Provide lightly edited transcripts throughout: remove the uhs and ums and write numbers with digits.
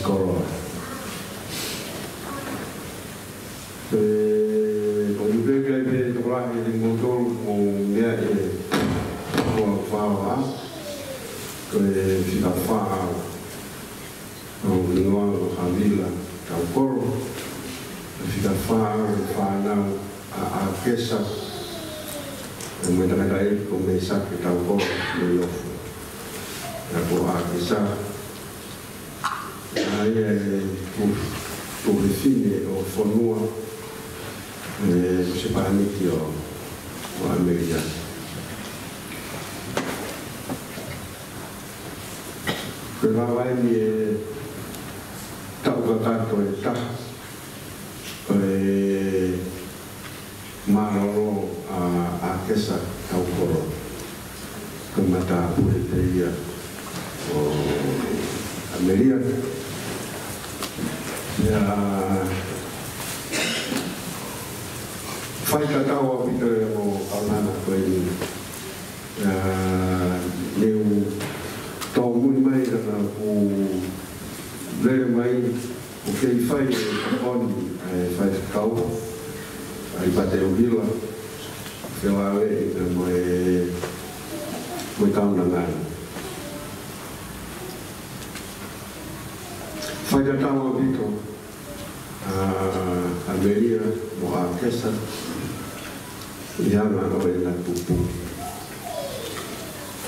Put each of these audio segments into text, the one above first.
koroa. Kau juga kaya sekolah yang motor mungkin kau faham, kau sudah faham, kau dengar hamil, kau kor, sudah faham kisah, mereka kau mesak kau kor melof, kau kisah, tu define o fonua se paniki o Amerika. Kena lain tau kakato tak maroro a kesa tau koro kemata puliteria o Amerika. Ya, fai katawa pita o kaunana koe ni. Leu tau mui mai rana o lere mai o kei fai kakoni fai kau ai pate o hila whelale na moe kaunangana. Fai katawa pita Ameria mo a kesa iana o e na pupu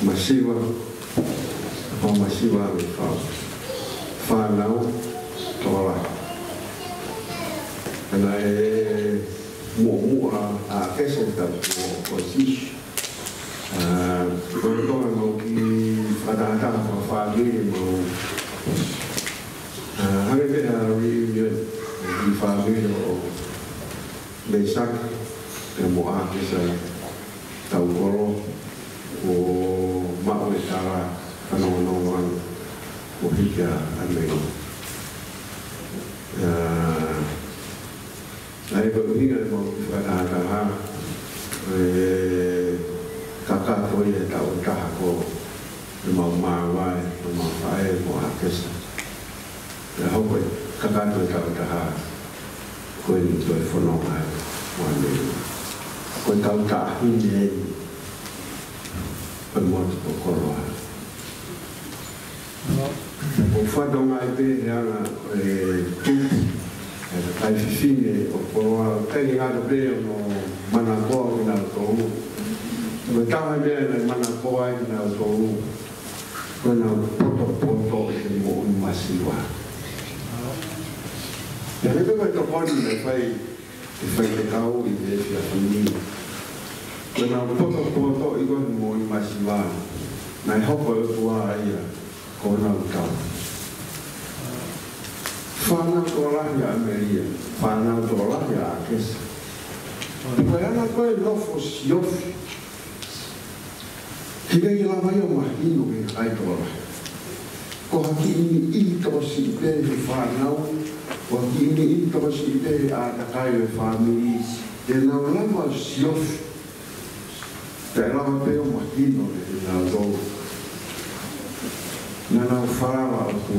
masiwa o masiwa me whanau tola ana e mua a kesa ta o sis koe tonga mo ki whanata o whaniri mo hange pena reunion di família o leisak e moa kesa tau koro o mau e tara kanonoan o hika amego. Ai ko hinga mo whanataha kakato e tau taha ko mau mawai mau whae moa kesa. Hau kakato e tau taha koe ni toi whanonga wane. Koe tau tahine e pamotu po koroa. O whanonga e pene ana tupu e kai whiwhine o koroa. Tēni ngāta pēne no mana koa ki nā tōru. Koe taha mea na mana koa ki nā tōru. Koe nā poto e te mo unu masiwa. Ya le pega to poni me fai te kau I te fia famili. Kena poto I kon mo I masiwa. Nai hopo e tua ia kona utau. Whanau tō lahi a Ameria. Whanau tō lahi a Akesa. Koe ana koe lofo siofi. Hika I lama I o mahino ke kai tō lahi. Ko haki ini tō si pe he whanau. O kini I tō si te a takai e whamiri, e nau lama siofi. Te lama peo mahino e nau tō. Nā nau wharawa o tō.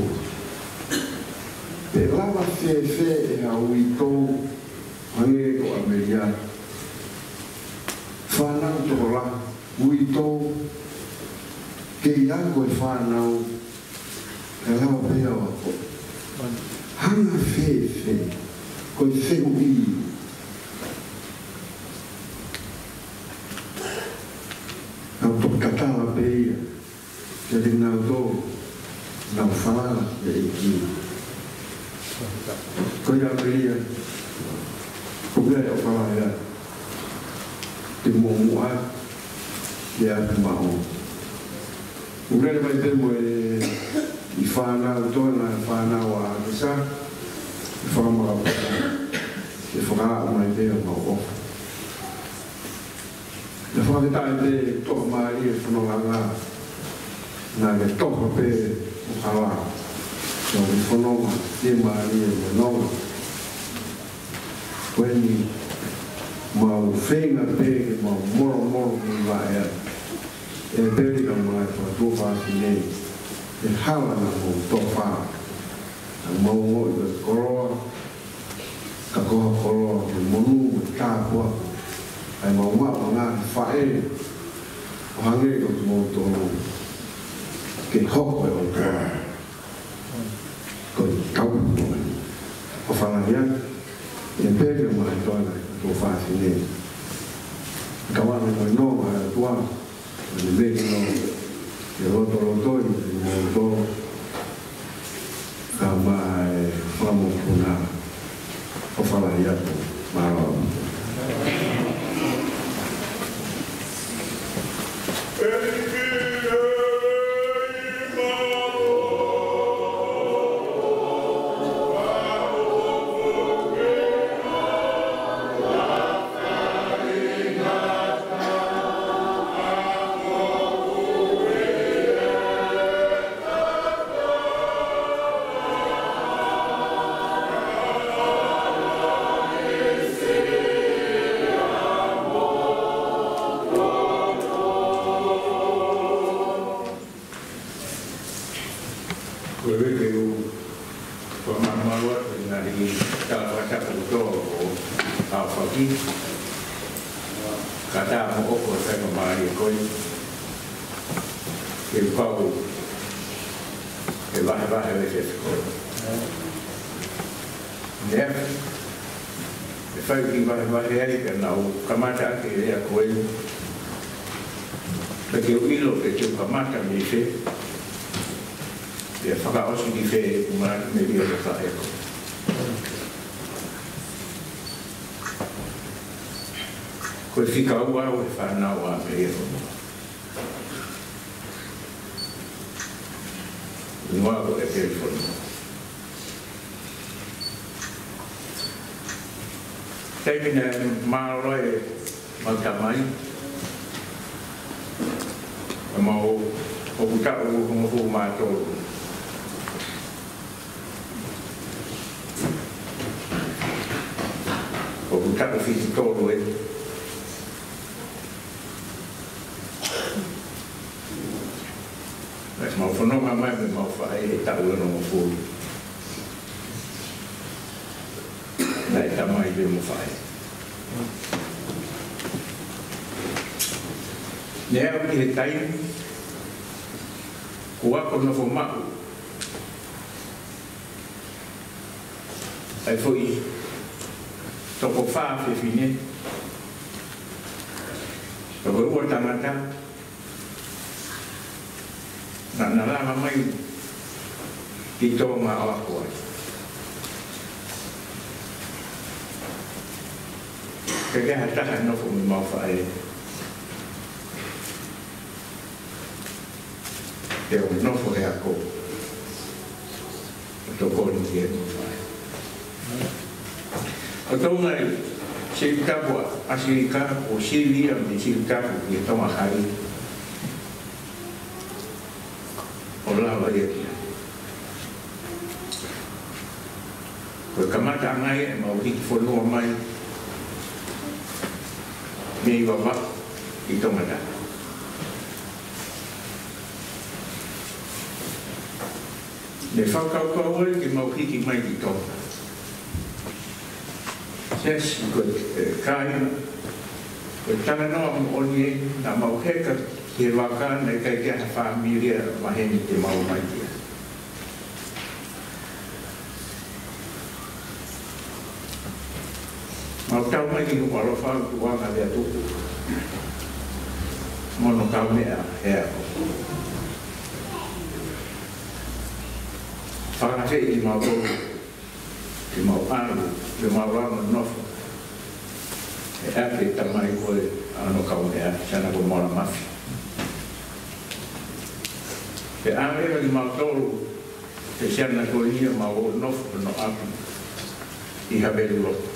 Te lama whewhe e au I tō, hange o Ameria. Whanau tō la, ui tō, ke I ako e whanau, e lama peo a tō. Hanga whewhe, koe wheu I. Nau tō katala peia, te rin nau tō, nau whanara e ki. Koe Ameria, koe o whanara, te mōmua, te atu maho. Ure mai te mo I whanau tōna, whanau a Akesa, I whanau te whanau mai te o mau ofa. Te whanau te toka maari e whanau nā le toka pe o hala. Nā le whanau te maari e whanau. Koe ni mau whenga pe, mau moro ki waea. E peri ka mai whatua whasi nei. E hala na mo tō whaa. ang maungo i koroa ka koha koroa ke monu tāpua ai maunga o ngā whae o hange o te mou tōru ke hoko e o kora ko i kau o whangaria e pere o mai toana o whaasi ne kawana ko i noa a tua e meki no e roto rotoi e mou tōru ka mai whamo puna o whangaria maro kamata ke rea koe pe ke o ilo ke te kamata me fe e whakaosi ki fe umana me rio te whaeko koe whika ua o e whanau a me rio noa ko e telefoni Taimina maroe matamai mau o buta o mato o buta o fisitolo e mas mau fonoma mai me mau fai e tau no fu Nei, dat mag je weer fai. Nee, ook in de tijd. Hoe kon nog voor maken? En voor je toch op 5 fine. Dat we wordt aan het aan. Dan laten we mij die toch maar afkomen. Kaya hatahan ako may mga whae. Kaya nofo e ako. Ito ko rin siya mga whae. Ito nga silikapo, asilika o sili ang silikapo ito mahali. Ola ba yan? Kaya kamata ngay, mauhit follow may May baba ito mata. Le whakau ki mau hiki mai ki tō. Ses ko kāina. Ko tana noa mo onie na mau heka ki waka na kai kia whaamiria maheni te mau mai kia. Mau tau mai ki walo whau ku wanga lea tuku. Mono kau mea hea ko. Whakate i mau tōru, i mau anu, i mau rama nofo. E ake tamai koe ano kau mea, sana ko mora mafi. Pe ame i mau tōru, te sana koe ia mau nofo no api. I habelu loko.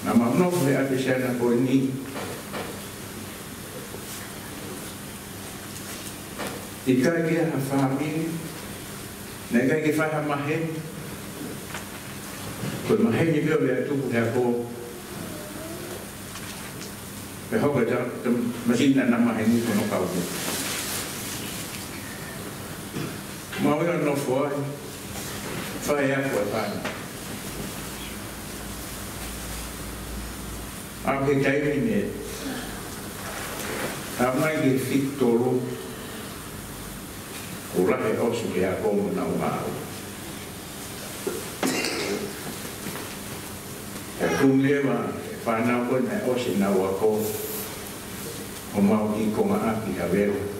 Na mamnof le ate sana ko ni ika ke ha fami ne ka ke fa mahe ko mahe ni be le tu ko ko pe ho ga ta masin na mahe ni ko no ka ko Mau ia no foi. Fai a foi pana. A que tai ni. A mai que fit tolo. O la e o su que a como na mau. E kun leva pana ko na o se na wa ko. O mau ki ko ma api a vero.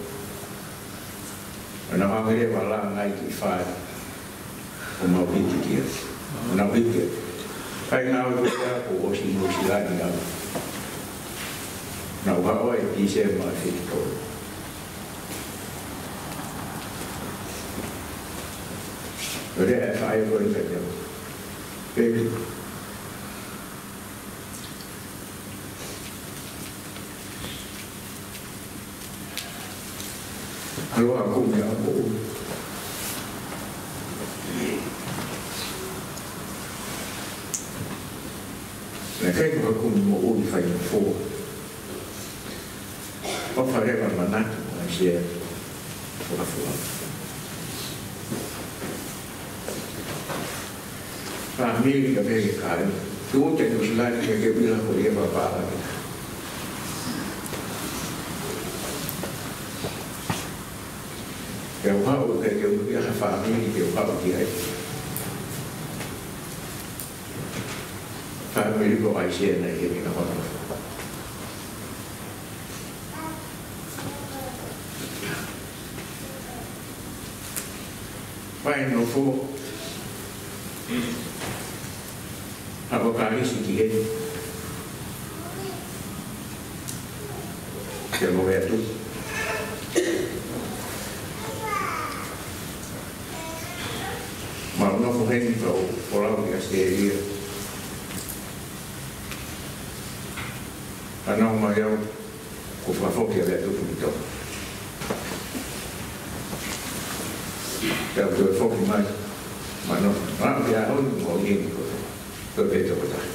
Ana mamere wala ngai ki fai o mau ki ki na wiki kai na o ya ko o si no si la ni na wa o e ki se ma fi to ore e fai o e te pe allora come a voi la che come voi fai un fuoco o faremo il mandato insieme la fuoco famiglia che cari tutte le slide che vi la voleva parlare eu hau que eu ia a família que eu hau que é família que vai ser na que na hora vai no for a vocali si que eu vou ver tudo ma no corrente para o lado que seria a não maior com a foto que é tudo então é o que foco mais mas não é a onde alguém eu vejo botar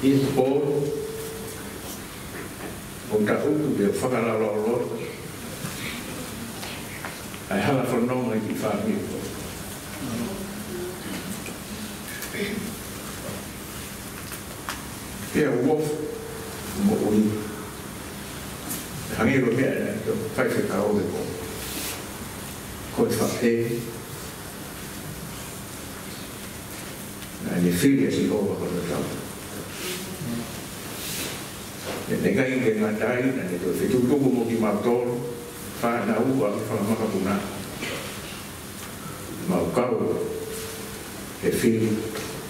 isso por botar tudo eu falar lá lá ai hala fornoma i famiglia e uof mo ui hangi ro bene fai che cavo de con fa e le figlie si ova con la cava e gai che mandai ne to fe tutto come di martolo fa na ua fa maka puna ma o kau e fili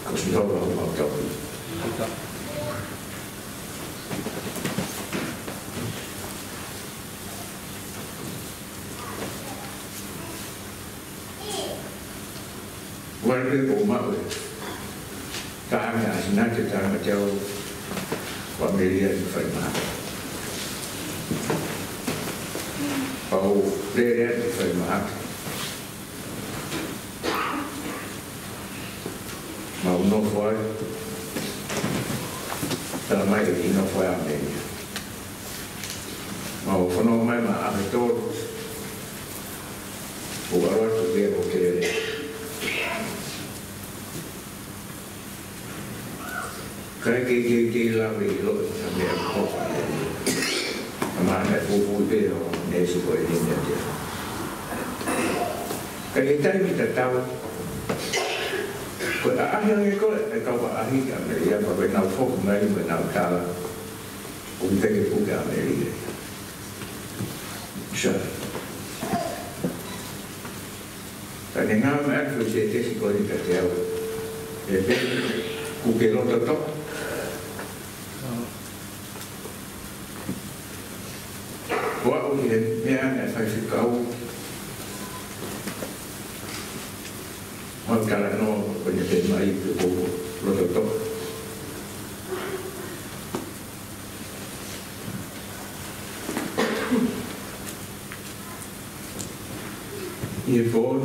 ko si hau au au tau guarde o mau tahanga sinate tahanga tau familia di fai maha Pau rere di fai maha ma uno fuori per mai che non fuori a me ma non mai ma a ritorno o valore devo che che la vedo a me un po' ma è un vero ne si può dire che dai mi trattavo quella che è cava a riga me ya per na fuoco mai per na cala un te che puga me lì cioè per non mai che si si può dire che e per che lo tratto Wow, yeah, if I should go. What can I know when you get my protocol? Hiervoor,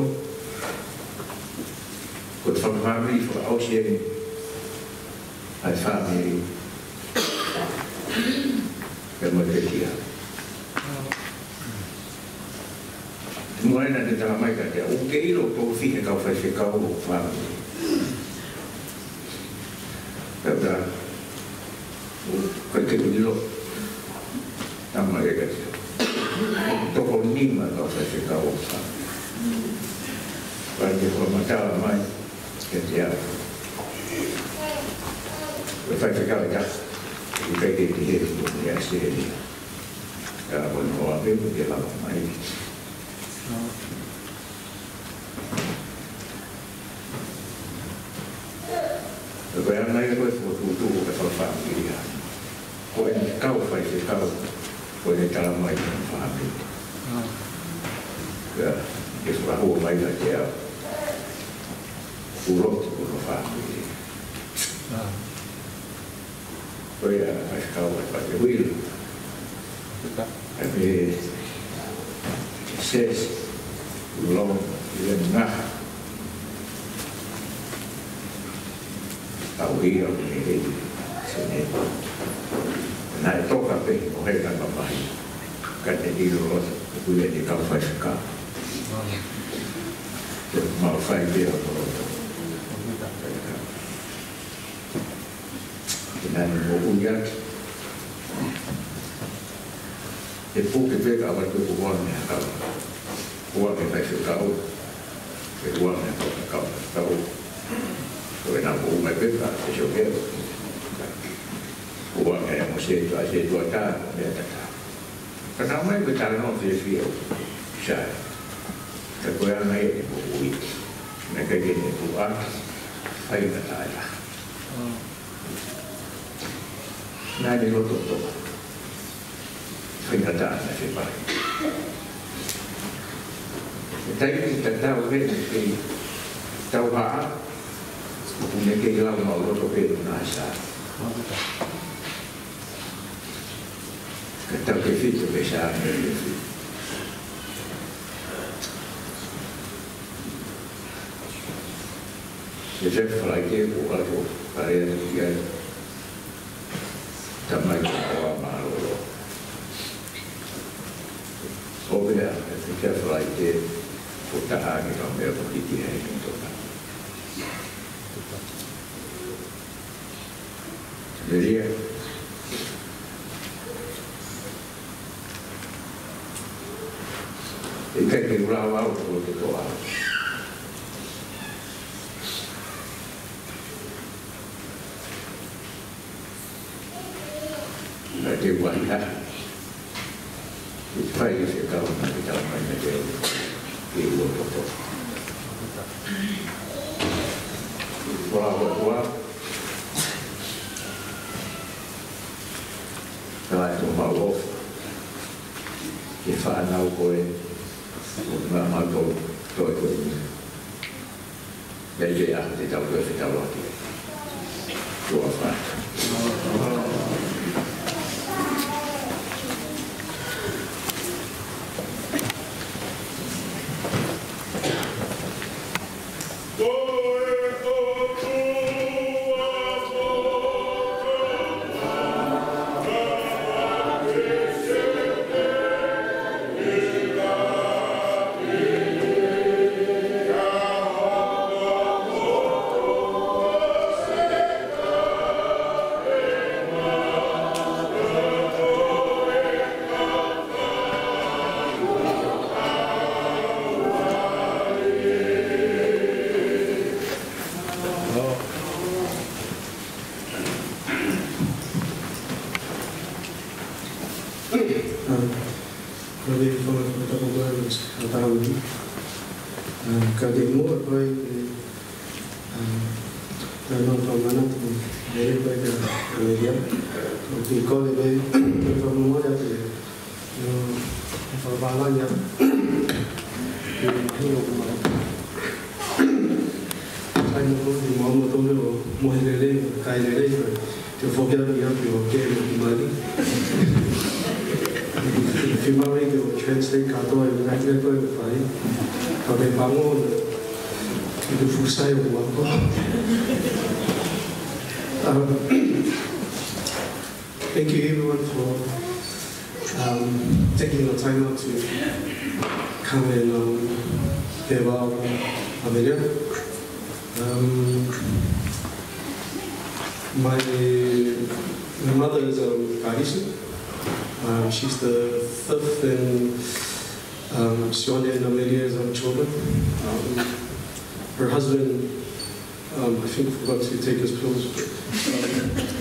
goed van familie voor oudering uit familie. Ik ben maar dit jaar. na te tala mai ka te o ke ilo tō whine kau whai se kau o whāngi. Pēpera, kai te unilo, tama e ka te. Toko nima kau whai se kau o whāngi. Pai te kua matala mai, ke te au. Wai whai se kau e ta, i kai te te heri o ni a se heri. Ka wani hoa pepu ke lava mai. Koe ana e koe whakutū o ka whawhāpiri ana. Koe ni kau whai se kau, koe ni tala mai ka whawhāpiri. Koe e whakahua mai ka te au. Uroti ko ka whawhāpiri. Koe a whai se kau whai whai te huiru. E me ses, ulong, i le ngaha. Au hia o ni hei, se ne. Nā e toka pe, o hei kanga mahi. Ka te hiro rota, kui e ni kau whai se kau. Te mau whai pia o rota. Te nani mo uiat. Te pūke peka awai koe ko wāne a kau. Wāne whai se kau. Ke wāne a kau kau. Koe nā ko umai pepa, te so keo. Ua mea mo se tua tā, mea tata. Ka nā mai koe tāna no te whio, sai. Ka koe ana e te po ui. Me kai ke te po ata, hai na tāia. Nā ni roto toa. Hai na tāna se pai. E tai ki ta tau vene ke tau haa, ne ke lau mau roto pēru nā sā. Ka tau ke whito pe sā me ke whito. Se se whalai te o ato parea ki ai. Tamai ki kawa māroro. O vea, se se whalai te o taha ki ka mea pakiti hei ki toka. Veria. E kai ke urau au ko te toa. Na te wahiha. I whai e se kau na te tau mai na te e ua toto. Urau ua. Kai to mau off. Ke whanau koe, o ngā mātou toi koe ni. Nei te aha te tau koe te tau ati. Tua whāta. Thank you everyone for taking the time out to come and give out a video. My mother is Garisha. She's the fifth in Sionia and Amelia's children. Her husband, I think, forgot to take his pills, but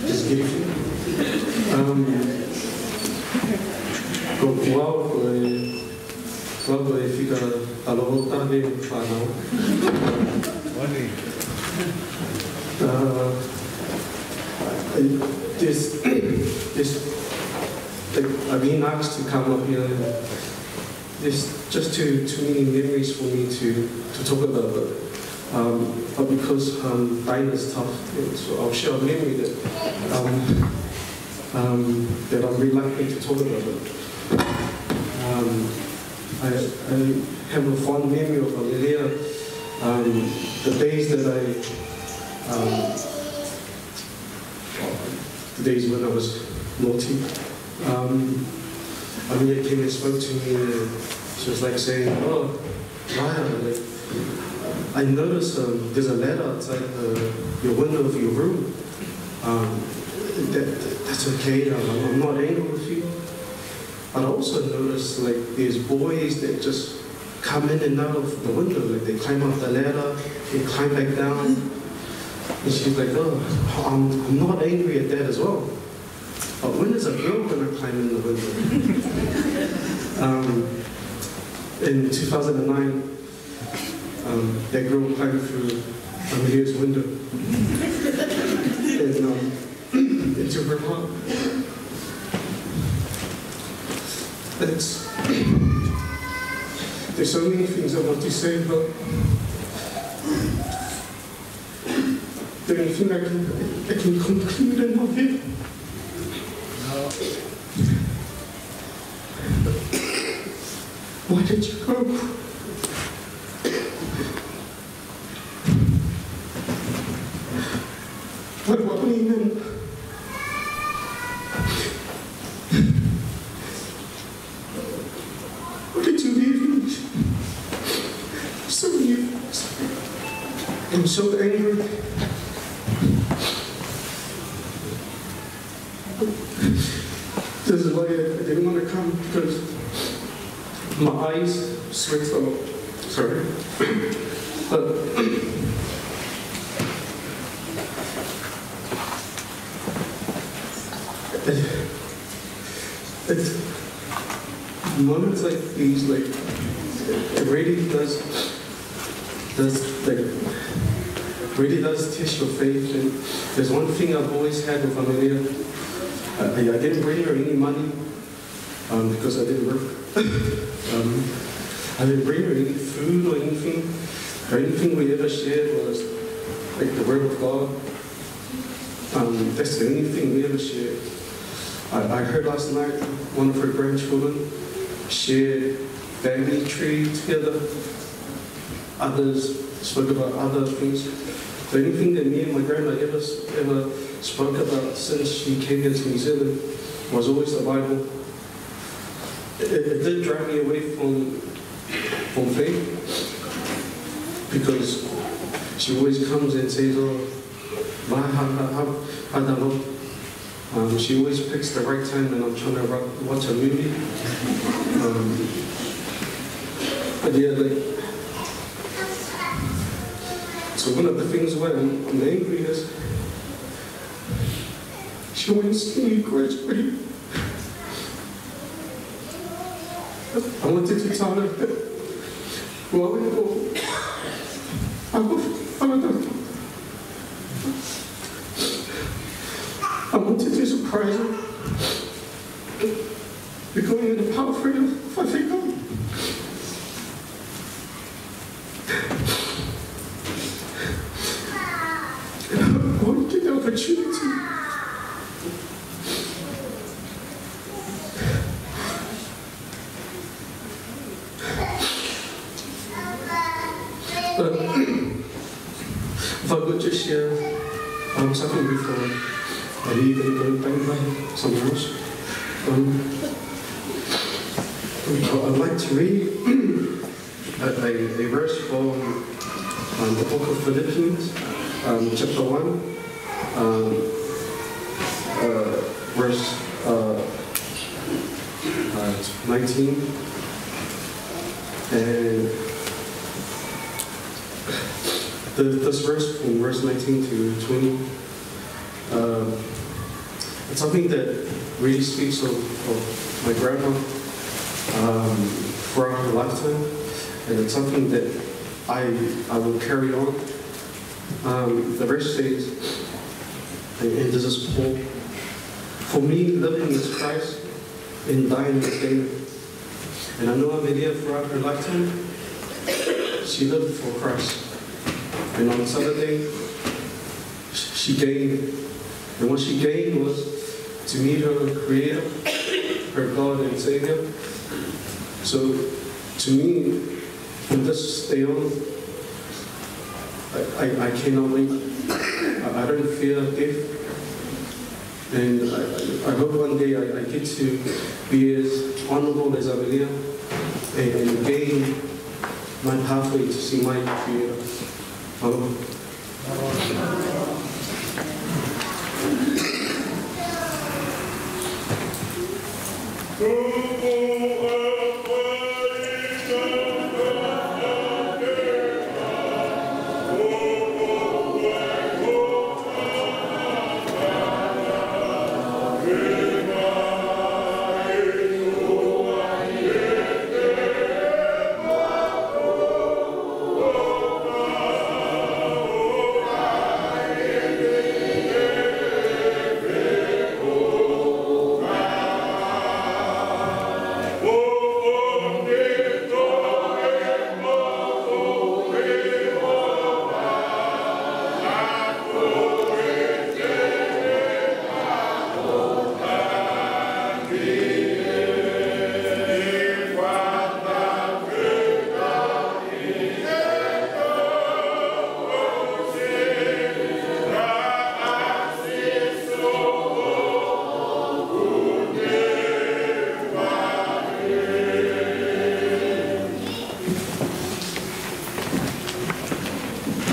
just gave fica a logo tarde para I've been asked to come up here. There's just too many memories for me to talk about, but because dying is tough, so I'll share a memory that I'm reluctant to talk about. I have a fond memory of Amelia. The days that the days when I was naughty. Amelia came and spoke to me, and she was like saying, "Oh, Raya, like, I noticed there's a letter outside your window of your room. That's okay, I'm not angry with you. But I also noticed like there's boys that just come in and out of the window, like they climb up the ladder, they climb back down." And she's like, "Oh, I'm not angry at that as well. But when is a girl gonna climb in the window?" In 2009, that girl climbed through Amelia's window and into her heart. There's so many things I want to say, but the only thing I can conclude in my head. Why did you go? What do you mean? What did you leave me? So many things. I'm so angry. This is why I didn't want to come, because my eyes switched up. Sorry. It's moments like these, like, it really does test your faith. And there's one thing I've always had with Amelia. I didn't bring her any money because I didn't work. I didn't bring her any food or anything. Anything we ever shared was like the Word of God. That's the only thing we ever shared. I heard last night one of her grandchildren shared family tree together. Others spoke about other things. The only thing that me and my grandma ever spoke about since she came here to New Zealand was always the Bible. It did drive me away from faith, because she always comes and says, "Oh, I don't know." She always picks the right time when I'm trying to watch a movie. But yeah, like, so one of the things why I'm angry is she always see me graduate. I wanted to tell her that, well, I wanted to surprise her. We're going in the power freedom if I think of it. I want to get the opportunity. If I could just share something before I leave and go back by somewhere else. I'd like to read a verse from the book of Philippians, chapter 1, verse 19. And this verse, from verse 19 to 20, it's something that really speaks of my grandma throughout her lifetime, and it's something that I will carry on. The verse says, and this is Paul, "For me, living is Christ, and dying is gain." And I know Amelia, throughout her lifetime, she lived for Christ. And on Saturday, she gained. And what she gained was to meet her Creator, her God and Savior. So, to me, from this day on, I cannot wait. I don't fear death. And I hope one day I get to be as honorable as Amelia and gain my pathway to see my Creator.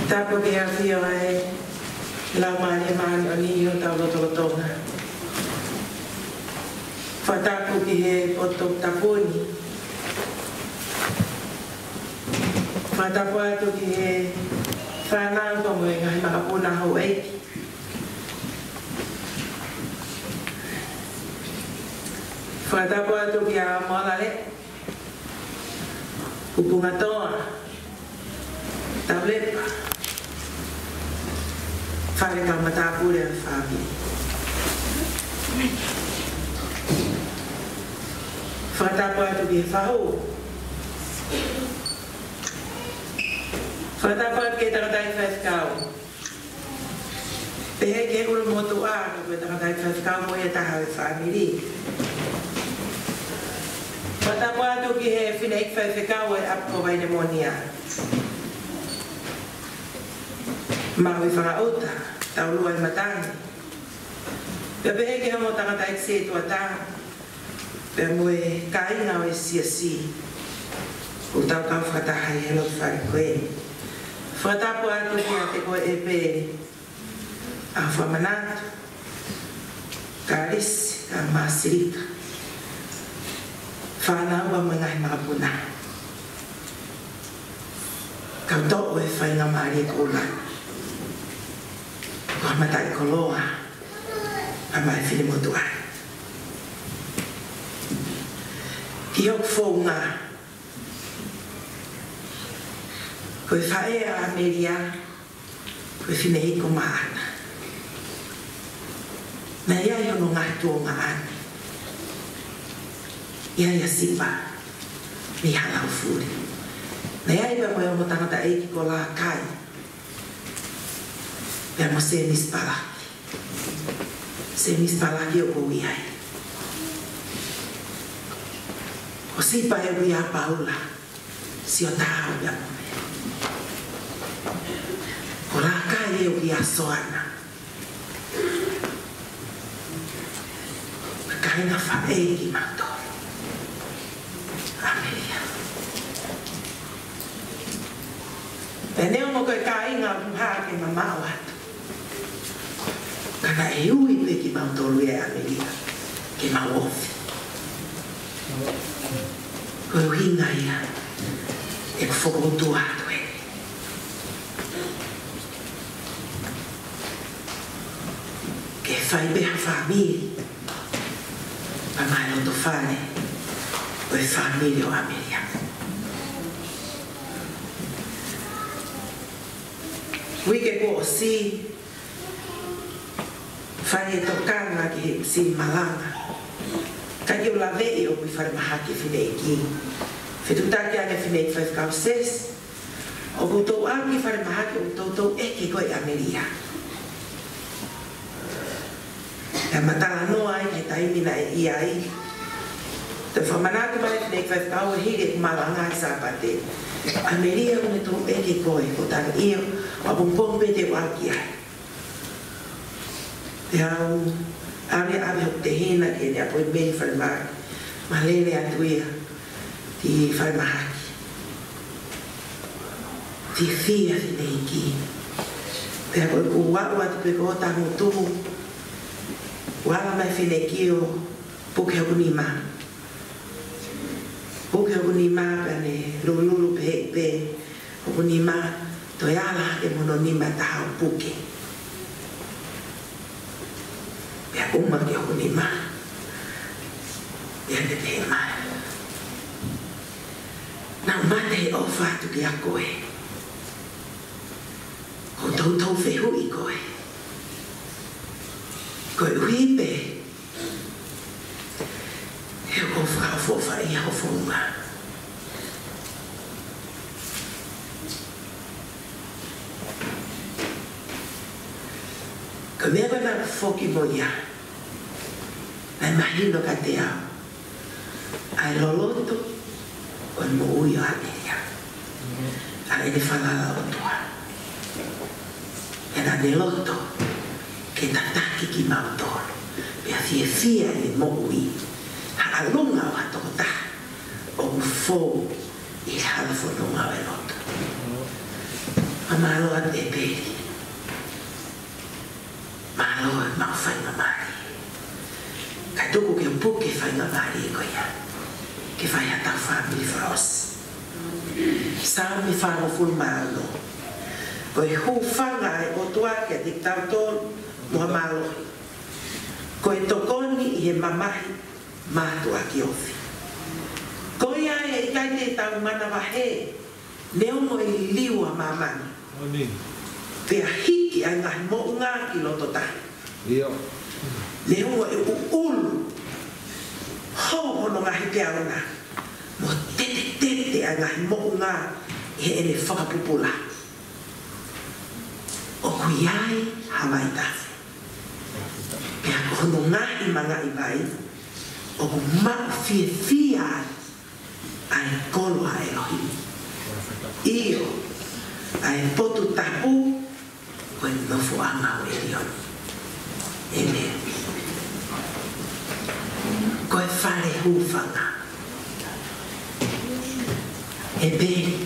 Tapo ke hawhia ai, lau mani mani o ni o tau loto tonga. Whatapu ki he poto taponi. Whatapu atu ki he whanau ko mo ngahi makapuna hau eiki. Whatapu atu ki a moalare. Upunga toa. Taulepa. Fare ka matapure a Fabi. Whatapu atu ki he whahau. Whatapu atu ki he takatai whaifkau. Pehe ke ulu motu a ka koe takatai whaifkau mo e taha e whamiri. Whatapu atu ki he whineik whaifkau e apko vai nemonia. Maui whakauta, tau lua i matangi. Pea pehe ke hamo tangata ik se tua tā. Pea moe kainga o e si. O tau kau whakatahai helo whare koe. Whakatapu atu ki a te koe e pe a whamanatu. Ka risi, ka masirika. Whanau wa mga makapuna. Kau tō e whainga maari e kōlai. Kau matai koloa, a mai whine motu ai. Ki hok whonga, koe whae a Ameria, koe whine hiko maana. Na ia i hono ngai tōnga ane. Ia ia sipa, ni halau furi. Na ia i pa koe hono tangata eiki ko la kai. Pea mo se mispalaki. Se mispalaki o ko iai. O sipa e ui a paula. Si o tāu ia mome. O la kai e ui a soana. Kaina whae ki matoro. kāinga o puha ke mamao atu. Kana e ui pe ki mautolu e Ameria, ke maofi. Koe uhinga ia, e whokotu atu e. Ke whai beha whamiri, pa mai loto whane, o e whamiri o Ameria. Wike ko o si, whai e tokanga ki he si malanga. Kai o la vei o kui whare maha ki whine i ki. Whetutaki ane whine i whaifkau ses, o koutou au ki whare maha ki o koutou eke koe Ameria. E matanga noa i he taimina e ia i. Te whamanatu mai whine i whaifkau e hire malanga i sāpate. Ameria une tō eke koe ko tanga iyo, a pumpompe te waki ai. Te au, awe hok te hena ke ne apoi meni whare mai, ma lele atu ia, ti whare mahaki. Ti whia whine i ki. Te apoi ku wau atu pe ko tango tumu, wala mai whine ki o puke hoku ni maa. Puke hoku ni maa pane lululu pe hei pe, hoku ni maa, toi ala e mono ni maa tahau puke. Pea uma ki hoku ni maa, pea te te maa. Nau mate he ofa atu ki a koe. Ko tau whehu i koe. Koe uhipe. He o whakafofa i hau whonga. Ko mea koe nā whoki mo ia. Nai mahino ka te au. Ai loloto. O mo ui o Ameria. A e ne whalala o tua. E na ne loto, ke tataki ki mautoro. Pea fia e mo ui. Ha alunga o hatoko ta. O ufo i hala whanonga o e loto. Ma maloa te peri. Maloa mau whainga mari. Kai tuku ke upuke whainga mari e koia. Ke whai hata whamiri whaos. Sāmi whango fulu mālo. Koe hu whanga e o tuake a tik tau tōru mua mālo. Koe tokoni i he mamahi mātua ki ofi. Koe ai e kai te tau mana wahe. Neomo i liua mamani. Pea hiki ai ngahi mo ngā ki loto tahi. Neomo e ulu. Hohono ngahi te auna, mo tete a ngahi moku ngā e ene whakapupula. O kui ai Hawaii tawe. Pea kohono ngahi manga i bai, o ku mau fia ai kolo a Elohim. Iyo, ai potu tapu, koe nofu anga o Elion. Amen. Koe whare hūwhanga. E peri,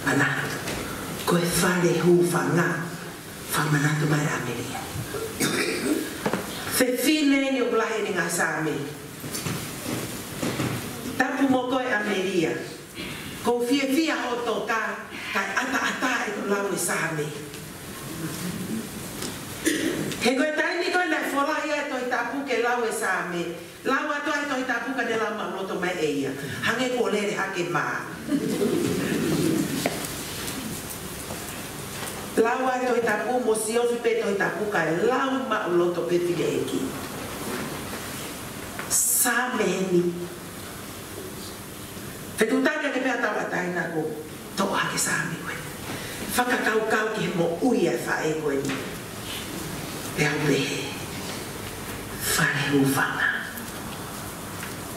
manatu, koe whare hūwhanga, whamanatu mai Ameria. Whine ni o blahe ni ngā Sāmi. Tapu mo koe Ameria. Ko fia hoto ka, kai ata e ko lau e Sāmi. He koe taini koe nai wholahi e toi tapu ke lau e Sāmi. Lau ato e toi tapu ka ne lau mauloto mai eia. Hange ko lere hake maa. Lau ai toi tapu mo si ofi pe toi tapu ka e lau mauloto pe fide eki. Sāmeni. Whetutanga ke pēr tawa taina ko tō hake Sāmi koe. Whakakau ki he mo ui e whae koe ni. Pea urehe. Whare hūwhanga.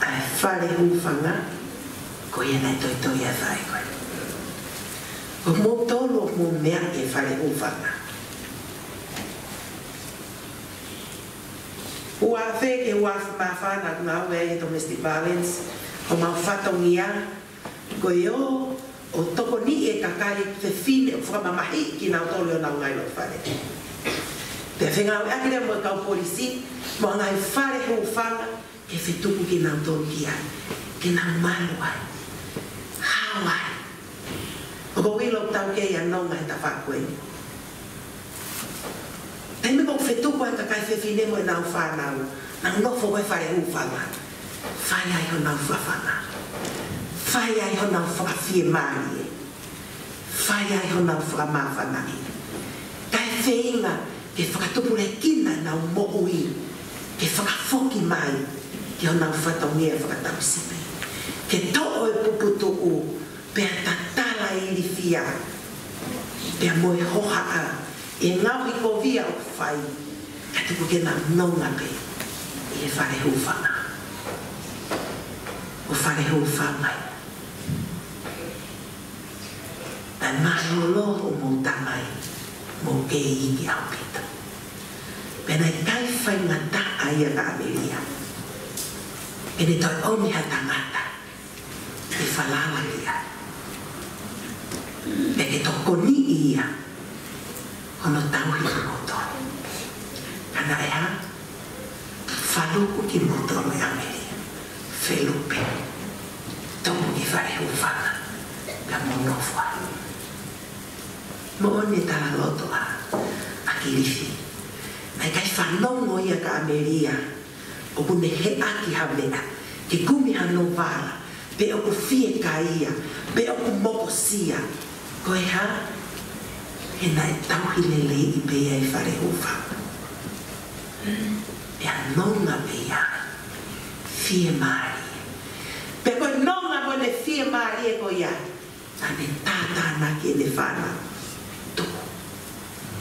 Ai whare hūwhanga koe e nei toi toi e whae koe. Ko mō tōlo mō mea e whare hūwhanga. Ua wheke ua mawhana ngā ue e domestic violence. Ko mau whatongia, ko e o o toko ni e kakai te fine o whamamahi ki nau tole o nau ngai lo whare. Te whenga o akire mo kau polisi, mo ngai whare ho whanga ke whetuku ki nau tole ki ai, ke nau malu ai, hao ai. O ko wilo tau kei anonga he ta whakoe. Te me ko whetuku ai kakai whewhine mo e nau whanau, nau nofo koe whare ho whanga, whai ai ho nau whawhanga. Whai ai ho nau whakawhie maari e. Whai ai ho nau whakamawhanai. Kai wheinga ke whakatupure kina nau mo'ui. Ke whakafoki mai ke ho nau whatongia whakatausipi. Ke to'o e puputu u pea tatala i rifia. Pea moe hoha a. E ngau i ko via o whai. Ka tuku ke nau nonga pe. I e whare hu whanga. O whare hu whangai. Dan maholo o mo tamai mo ke iki au pita. Pena i kai whainga ta ai a ka Ameria. Pene toi omi ha tangata. E whalala ia. Pene toko ni ia. Ono tauhi ki motoro. Kana e ha. Whaluku ki motoro e Ameria. Felupe. Tomo ki whare ufanga. Ka monofua. Mo one tala loto a kirifi. Mai kai whanongo ia ka Ameria. O kune he aki hawea. Ke kumi hano wala. Pe o ku fie ka ia. Pe o ku moko sia. Koe ha. He nai tauhi lele i pe ia i whare ufa. Pe a nonga pe ia. Fie maari. Pe koe nonga mo ne fie maari e ko ia. Ane tata naki e ne whanau. Tuku,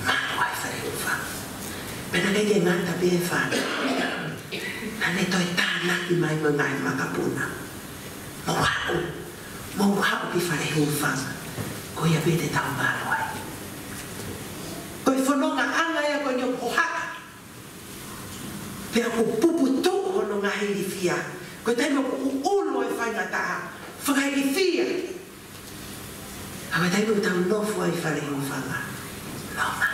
manu ai whare ufa. Pena kei ke ngata pe e whana. Nane toi tānaki mai mo ngai makapuna. Mo whau ki whare ufa. Ko ia pe te tau manu ai. Ko i whanonga anga ea ko ni o pohaka. Pea ko pupu tu hono ngahi i fia. Ko te mo ko ulo e whainga taha. Whakai i fia. Awa tai mo tau nofu ai whare ho whanga. Nonga.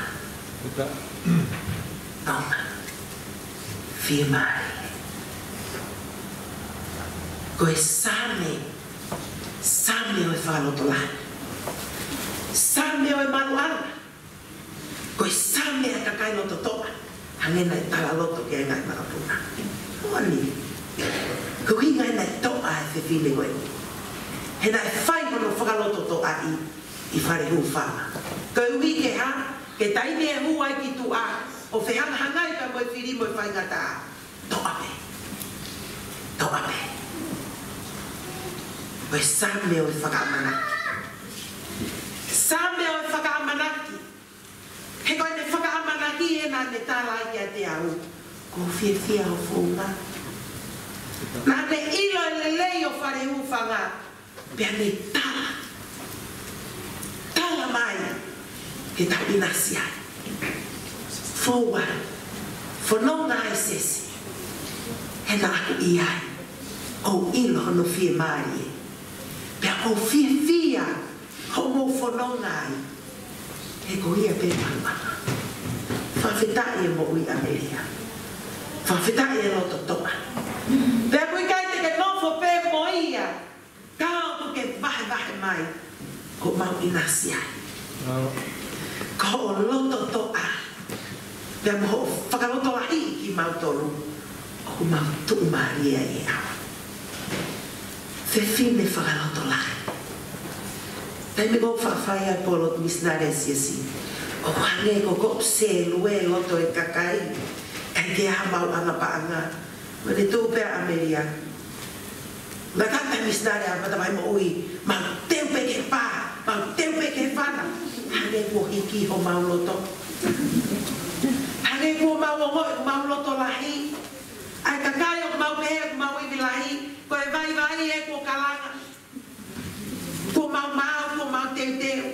Nonga. Fia mai. Ko e same. Same o e whaloto lai. Same o e manuala. Ko e same a kakai loto toa. Hangena e tala loto ki ai ngai marapuna. Oni. Ko hi ngai nai toa e whiwhile koe. He nai whai kono whakaloto to a i whare hu whama. Ko e ui ke ha, ke taine e hu ai ki tu a, o whehanga hangai ka moe whiri moe whaingata a. To ape. To ape. Ko e same o e whakaamanaki. Same o e whakaamanaki. He koe ne whakaamanaki e nā ne tāla i a te au. Ko whia o whunga. Nā ne ilo e lelei o whare hu whanga. Pea ne tala. Tala mai. Ke tapinasi ai. Fōua. Whanonga ai sesi. He nā aku i ai. O ilo hono fie maari e. Pea o fia. Homo whanonga ai. He ko ia pe pamana. Whawhetai e mo ui Ameria. Whawhetai e loto toa. Pea kui kai te ke nofo pe mo ia. Kao tu ke vahe mai. Ko mau inasi ai. Ko o loto toa. Pea mo whakaloto lahi ki mau tolu. O mau tuu maria e awa. Whewhine whakaloto lahi. Pea me ko whawhai ai polo misnare siasi. O hange ko ko se lue loto e kakai. Kai ke aha mau anga paanga. Mene tu pea Ameria. Nga kata misnare a patawai mo ui. Mau teu pe ke pā. Mau teu pe ke whana. Hange ko hiki ho mau loto. Hange ko mau o mau loto lahi. Ai kakai o mau pehe o mau iwi lahi. Ko e vai e ko kalanga. Ko mau teu.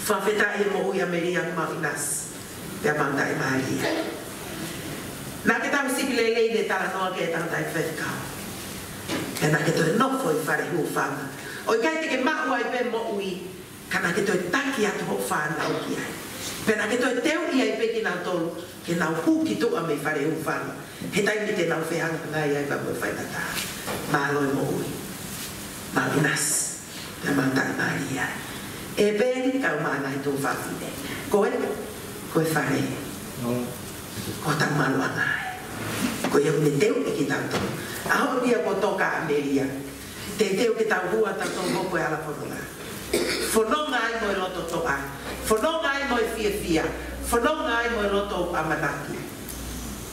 Whawhetai e mo ui Ameria ko mau inas. Pea mau tai Maria. Nā ke tau sipi lelei ne tala noa ke tangata e whewhikau. Pena ke toi nofo I whare hu whanga. O I kai te ke mahu ai pe mo ui, kana ke toi taki atu ho whana o ki ai. Pena ke toi teu I ai pe ki nau tolu, ke nau hu ki tua me whare hu whanga. He tai mi te nau whehanga ngai ai pa mo whaitata. Mā loi mo ui. Mā inas. Pea mā tai maari ai. E pēni kau mā ngai tō whawhine. Koe whare. Ko tau malu angai. Ko iau me teu e ki tau tō. Aho ria ko toka Ameria. Te teu ki tau hua tau tō mopo e ala whanonga. Whanonga ai mo e loto toa. Whanonga ai mo e fia fia. Whanonga ai mo e loto amanaki.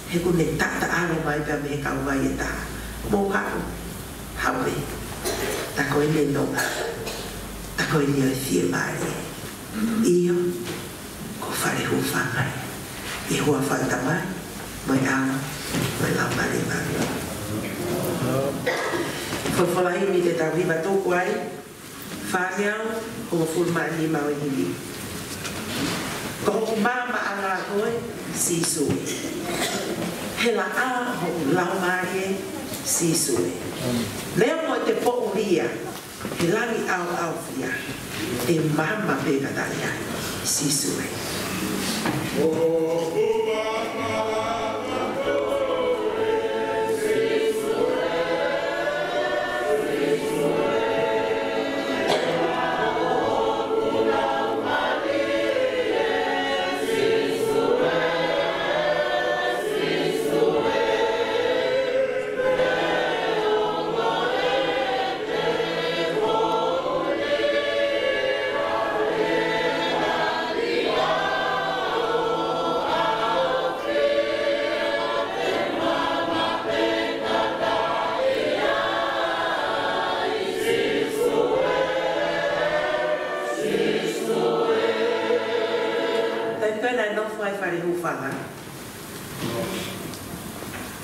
He kune tata aro mai pia me he kau mai e tā. Mō hau. Haue. Ta koe me nonga. Ta koe ni o e fia maari. Iyo. Ko whare hu whangai. I hua whanta mai. Mai ala. Mai lau mari mari. Whawhalai mi te tau hiwa tōku ai. Whāneau. Ko fulma ni mau I hili. Ko hoku māma anga koe. Sisue. He la a hoku lau mari e. Sisue. Leo mo te po uria. He langi au fia. E mama peka taia. Sisue.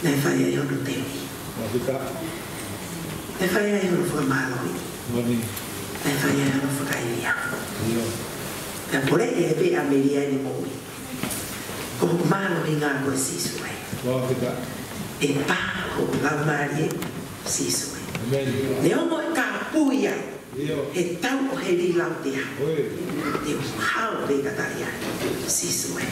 Nei whai ai ono tewi. Nei whai ai ono whakamāloi. Nei whai ai ono whakairia. Pea pore e pe Ameria ni moui. Ko hoku māloi ngā koe sisue. E pā hoku lau mārie sisue. Ne omo e kā puia. He tau o he ri lau te hau. E hau pe kataia sisue.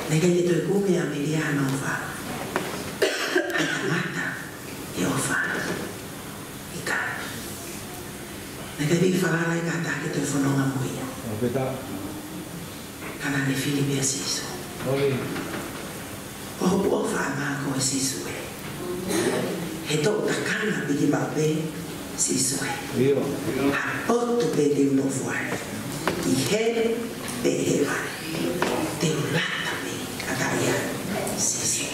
Nei kai te kume Ameriano fa. Mata e o fa. Ika. Nei kai vi fa lai kata ke te fononga moia. Kana ne Filipe asiso. O fa ma ko asiso e. He to takana bigi babe siso e. Ha otto pe de no fuare. I hele pe heva. Te lata me kataia siso e.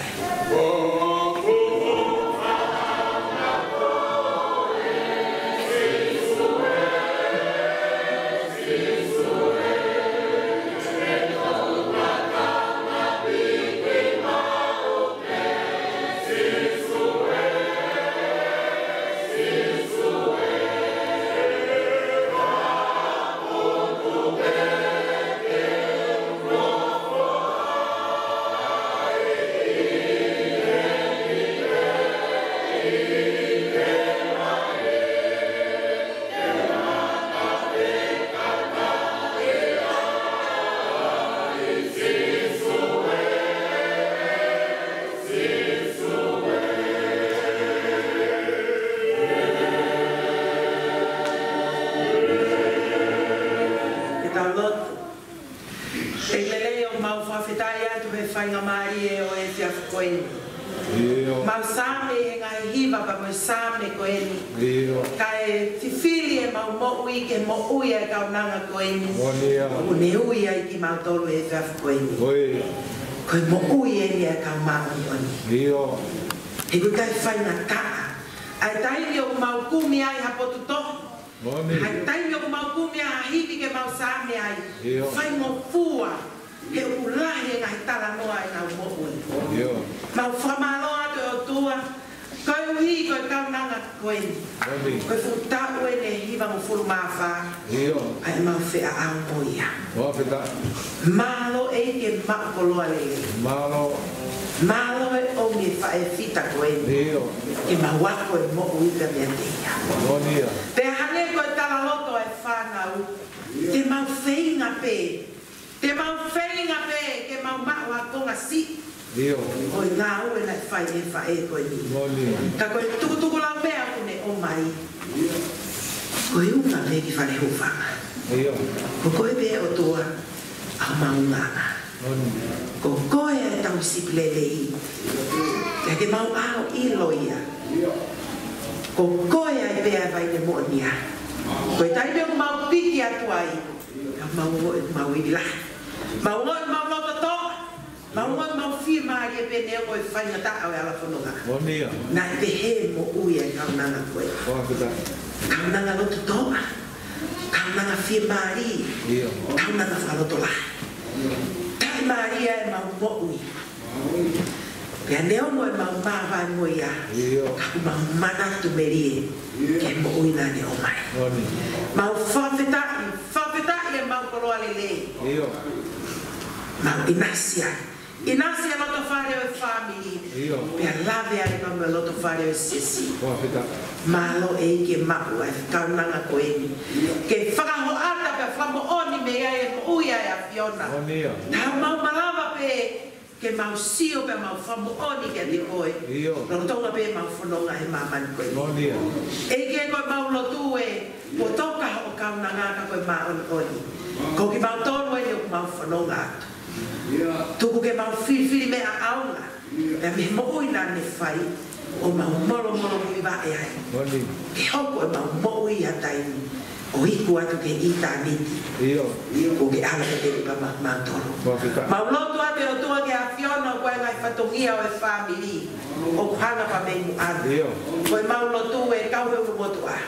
mau whawhetai atu he whainga mai e o e te koeni. Mau same e ngai hiva pa mo same koeni. Ka e whiwhiri e mau mo ui ke mo ui e kaunanga koeni. O ne ui ai ki mau tolu e te koeni. Koe mo ui e ni e kaumanga koeni. E kui kai whainga kaa. Ai taini o mau kumi ai hapotu tohu. Ai taini o mau kumi ai hivi ke mau same ai. Whaingo fua. He ulahi e ngai tala noa e ngau mo ui. Mau whamalo atu o tua. Koe uhi koe kaunanga koeni. Koe futau e ne hiva mo furu mawha. Ai mau whea au mo ia. Malo e ke makoloa le. Malo e o mi whae fita koeni. Ke mawako e mo ui ka mea teia. Te hane koe tala loto e whanau. Te mau whainga pe. Te mau whainga pe ke mau maua konga si. Oi ngā ue nai whai e whae koe ni. Ka koe tukutuku lau mea kune o mai. Koe unga me ki whare hufanga. Ko koe pe o tua au maunganga. Ko koe e tau sipilelei. Ka ke mau ao iloia. Ko koe e pea vai ne monia. Koe tai me o mau piki atu ai. Ka mau ibilahi. Mau loto to. Mau fi mari e pene o e whainga ta au e ala whanonga. Na e pehe mo ui e kaunanga koe. Kaunanga loto toa. Kaunanga fi mari. Kaunanga whaloto la. Tai mari e mau mo ui. Pea neo mo e mau mawa mo ia. Kau mau manatu meri e. Ke mo ui nane o mai. Mau whawhetai e mau koroa lele. Mau inasia. Inasia loto whare o e family. Pea lave ai mau loto whare o e sesi. Malo e ke mau e kaunanga koeni. Ke whakaho ata pea whamo oni me ai e mo ui ai a Fiona. Tau mau malawa pe ke mau sio pe mau whamo oni ke te koe. Rotonga pe mau whanonga he mamani koe. E ke koe mau lotu e po toka o kaunanga ka koe mau oni. Ko ki mau tonu e o mau whanonga atu. Tuku ke mau whiwhiri me a aunga. Pea me mo ui nane whai. O mau moro mui wa e ai. Ke hoko e mau mo ui a taini. O hiku atu ke ita niti. O ke ala ke te pa mau tonu. Mau lotu atu o tua ke a Fiona o koe ngai whatongia o e family. O kuhanga pa me mu anu. Koe mau lotu e kau he umotu a.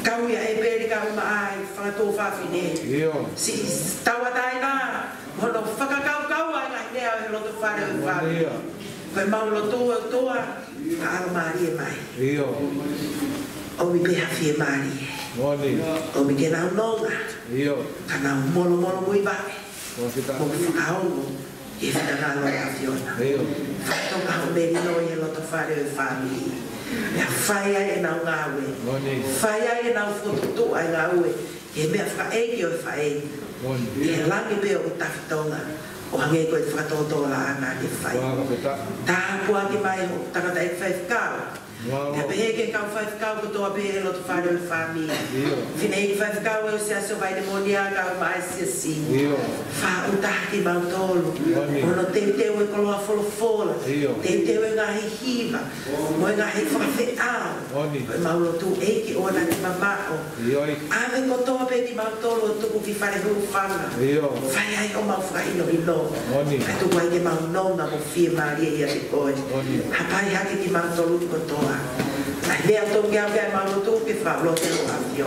Kau ia e peri kau maai whakato whawhine. Si tawa tai nā. Hono whakakau ai ngai nea o he loto whare o e family. Koe mau lotu o tua. Ka alo maari e mai. O mi peha fie maari e. O mi ke nau nonga. Ka nau molo mui bae. Mo whakaongo. E whanangalo e a Fiona. Whakatoka ho meri noi e loto whare o e family. Mea whai ai e nau ngāwe. Whai ai e nau whotutu ai ngāwe. E mea whaeiki o e whaeiki. E langi peo o tawhitonga. O hange koe whakatoto la ana ni whai. Tāpua ki mai ho takata e whaifkau. Mea pehe ke kau whaifkau ko toa pehe loto whare o e whami. Whine i whaifkau e o se aso vai de monia kau mai sia si. Wha utaki mau tolu. Ono te teo e koloa wholofola. Te teo e ngahi hiva. Mo e ngahi whakawheau. Koe mau lotu eiki o na ki mamao. Ave ko toa pe ki mau tolu o tuku ki whare hu whanga. Whai ai o mau whaino ino. Kai tuku ai ke mau nonga mo fie maria ia te koe. Hapai hake ki mau tolu ko toa. Ai mea tongi au kia mau lotu ke whaulote o awhio.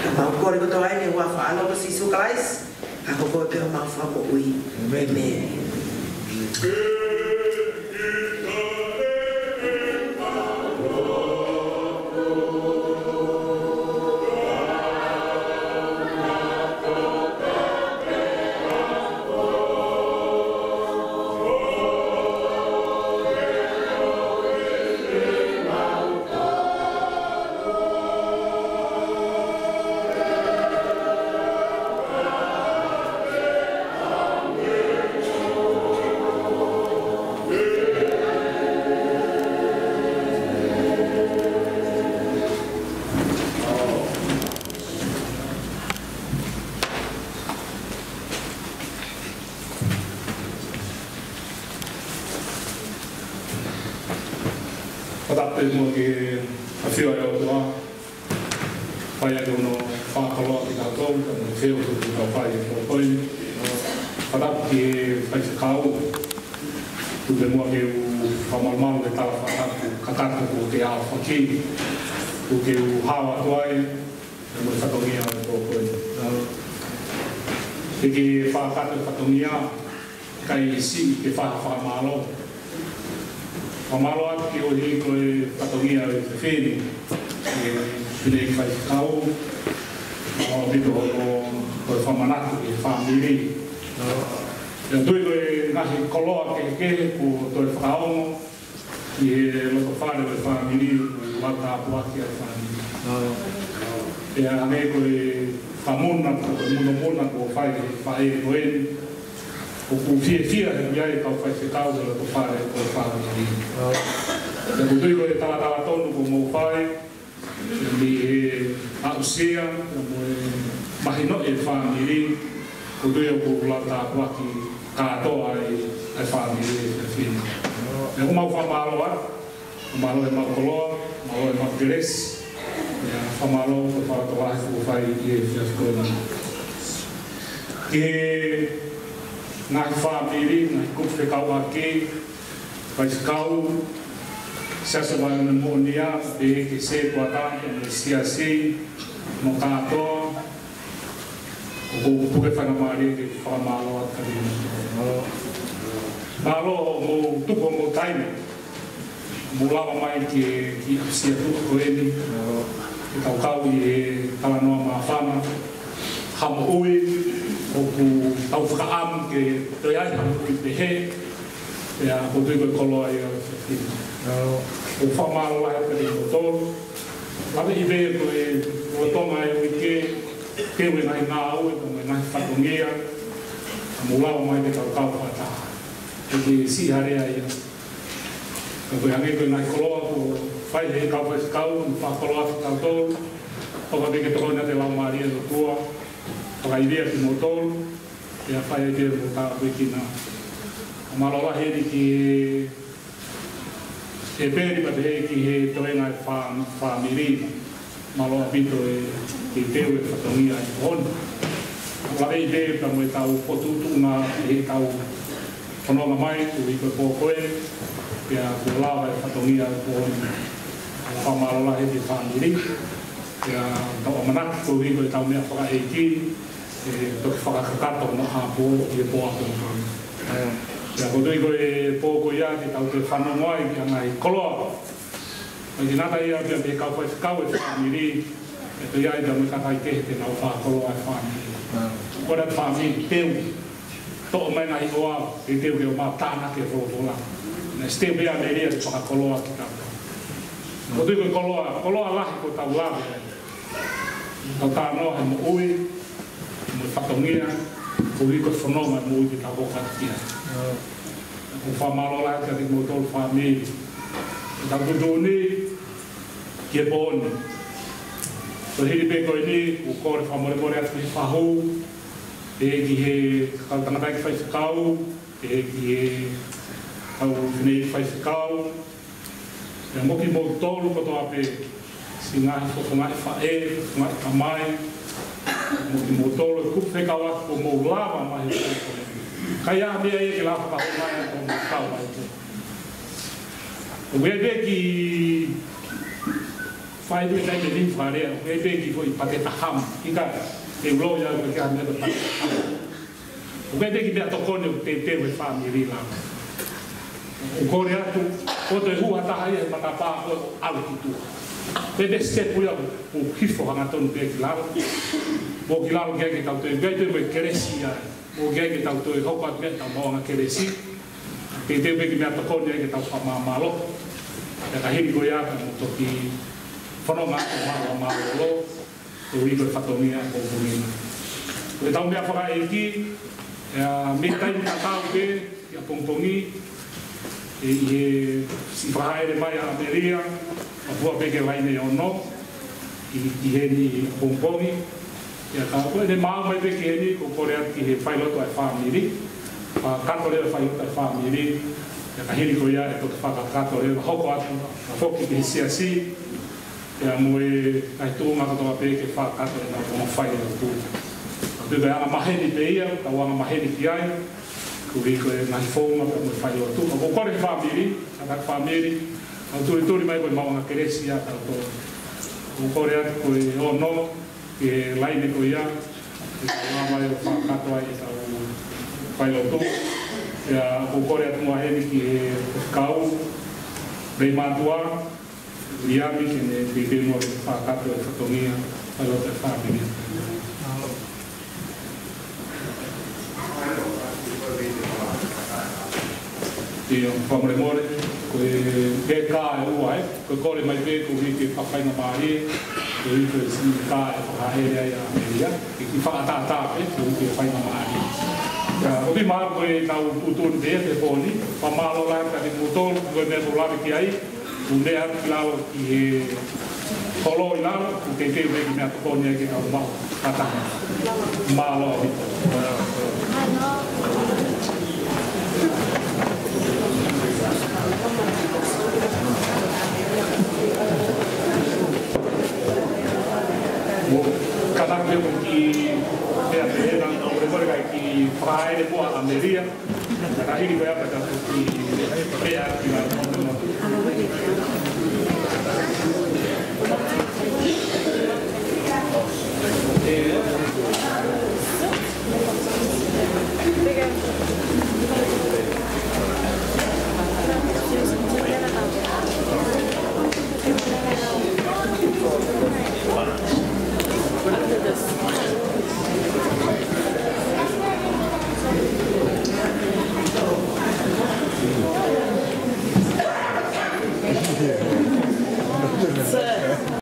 Ka mau kore ko toa ai ne ua whaalogo si sukalais. Ka koko e peo mau whamo ui. Amen. whatape mo ke awhio e o toa. Pai ake uno whakaloa ki tātou, ka mo whio tuku tau whai e koi. Whatape ki whai whakau. Tupe mua ke u whamalmalu e tala whatapu kakatu ko te ao whaki. Tu ke u hawa atuai, e mo whatongia e koi. Te ke whakatu whatongia, kai si ke whakamalo. Whamalo atu ki o hi koe whatongia e te whene. Pine ki whaikau, o mito koe whamanatu e whamiri. Ia tui koe ngahi koloa ke ko toi whakaongo, i he loto whare o e whamiri, o wata apuaki a whamiri. Ia ane koe whamuna, koe muna ko whae koe, o fia he iai kau whai whekau e loto whare o whamiri. Ia kutui koe tawa tonu ko mou whai, mi e ausea, mo e mahino e whamiri, kutui o ko lata apuaki katoa e whamiri e whina. E o mau whamaloa, o malo e makoloa, malo e makeresi, e whamalo o whakatoa e whai i e whiaskoena. Ki ngahi whamiri, ngahi kupe kau ake, whaikau, siasa wāna mo'onia, e ke se tuata, e siasi, mo katoa, o puke whanamari ke whamaloa karina. Malo mo tuko mo taime, mo lava mai ki apsia tuko koeni, ke kaukau i e talanoa maa whana, hama ui, o ku tau whakaam ke toi ai hama ui te he, e a kutui koe koloa i a whina. O whamalo lai kari o tōru, lawe i vea koe o tonga e ui ke ue ngai ngā au e koe ngai whatongia, a mo lawa mai ke tau kau whataha. E ke si harea ia. Ka koe hange koe ngai koloa ko whai he kau whaikau, ni whakoloa ki tau tōru, toka peke tokona te lau maria no tua, toka i vea ki mo tōru, e a whai e vea mo tā koe ki nā. A malola heri ki e pēri pa te he ki he toenga e whamiri, maloa pito e teo e whatongia e hona. Lawe i te pa mo e tau potutu ngā e tau whanonga mai, tu i koe pōkoe, pia ko lawa e whatongia e hona. Whamalola he te whamiri, pia tau amanaki ko i koe tau mea whaka e ki, e toki whakakakato no hāpō i e pōako no. Ia kutui koe pōko ia ki tau te whanongoa i kia ngai koloa. Mai ki nata ia pia pe kau whaikau e whamiri, e tu ia i ta mutakai kehe te nau whakoloa e whamiri. Kora te whamiri teu, to'o mai ngai oa e teu ke o mā tāna ke wholotola. Nē steu pia me rea te whakakoloa ki tau. Kutui koe koloa lahi ko tau lawe. Tau tānoa he mo ui, mo whatongia, ko i koe whanonga mo ui ki tau hokatia. O whamalola ka te mo tolu whamiri. Tau tutuni, ki e pōni. So hiri pe koe ni, o kore whamore atu ki whahu, e ki he tangatai ki whaikau, e ki he kau whinei ki whaikau. E moki mo tolu koto ape, si ngahi whoko ngahi whae, ngahi kamai, moki mo tolu e kup whekau atu mo lava mahi whaikoe. Kai a mea e ke la whakahomai o mō kau ai te. O wea pe ki whai dui nei me rin wharea, o wea pe ki fo i pate taham, ki ka e ulo ia o ke hame o pate taham. O wea pe ki mea tokone o te teo e whamiri la. O kore atu, o te hua taha ia e matapā o alu ki tua. Pe pe stepu ia o kifo hangatonu pe ki laro. O ki laro kia ki tau te wea te me keresi ia. O kia ke tau tue hopa mea tau maonga keresi. Te teo peki mea tokone ke tau whamamalo. Te kahiri koe aka mo toki whanonga o malo lo. Te ui koe whatongia o pungina. Koe tau mea whaka e ki, me taimi ka tau pe, ia pongpongi, e si whahaere mai a Ameria, a pua peke laine o no, i heni pongpongi. Ia ka koe ne mau mai peke heni ko kore ati he whailoto ai whamiri. Kato lea whailoto ai whamiri. ka hiri ko ia e to whakakato e hoko atu a whoki ki hisi asi e a mue kai tū ngata toa pe ke whakakato e nga koma whai e tū a tū kai anga maheni pe ia ka wanga maheni ki ai ku hiko e ngahi whonga pe mue whai o tū a ko kore whamiri a kak whamiri a tūri mai koe maunga keresi a ka tō ko kore atu koe o no ke laine ko ia e ka wanga mai o whakakato ai e ka whai o tū ya ko kore atu mua heni ki e kau rei mātua iami ki ne ki ke mua whakato e whatongia ai o te whāpingia Tio whamare more ko e kā e ua e ko kore mai pe ko hiki whakaina mahi ko hiki si kā e whakahere ai a meria ki whakatata pe ko hiki whakaina mahi o di mar ko e tau tutun de te poni pa malo la ka di motor ko ne so la ki ai un de ar claro ki e kolo ila ko ke ke me me ko ne ke au ma ata malo cada vez que é a terra ki prae de boa ameria, ka hiri ko ya ka ki e a ki la